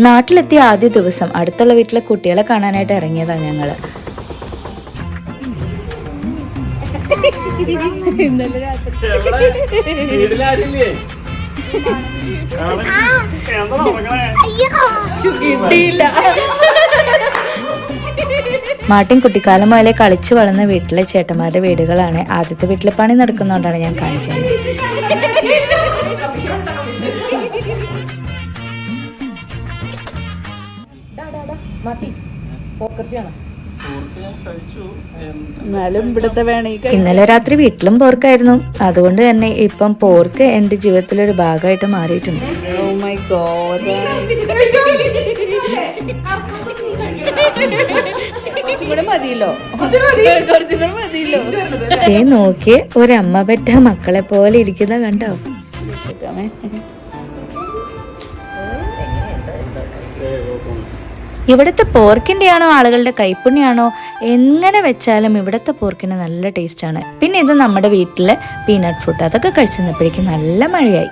നാട്ടിലെത്തിയ ആദ്യ ദിവസം അടുത്തുള്ള വീട്ടിലെ കുട്ടികളെ കാണാനായിട്ട് ഇറങ്ങിയതാ ഞങ്ങള്. ഇന്നലെ രാത്രി കിട്ടിയില്ല. മാട്ടിൻ കുട്ടിക്കാലം മുതലേ കളിച്ചു വളർന്ന വീട്ടിലെ ചേട്ടന്മാരുടെ വീടുകളാണ്. ആദ്യത്തെ വീട്ടിലെ പണി നടക്കുന്നതുകൊണ്ടാണ് ഞാൻ കാണിക്കുന്നത്. ഇന്നലെ രാത്രി വീട്ടിലും പോർക്കായിരുന്നു. അതുകൊണ്ട് തന്നെ ഇപ്പം പോർക്ക് എന്റെ ജീവിതത്തിലൊരു ഭാഗമായിട്ട് മാറിയിട്ടുണ്ട്. നോക്കിയേ, ഒരമ്മ പെറ്റ മക്കളെ പോലെ ഇരിക്കുന്ന കണ്ടോ? ഇവിടുത്തെ പോർക്കിന്റെ ആണോ ആളുകളുടെ കൈപ്പുണ്യാണോ, എങ്ങനെ വെച്ചാലും ഇവിടുത്തെ പോർക്കിന് നല്ല ടേസ്റ്റാണ്. പിന്നെ ഇത് നമ്മുടെ വീട്ടിലെ പീനട്ട് ഫ്രൂട്ട്, അതൊക്കെ കഴിച്ചപ്പോഴേക്കും നല്ല മഴയായി.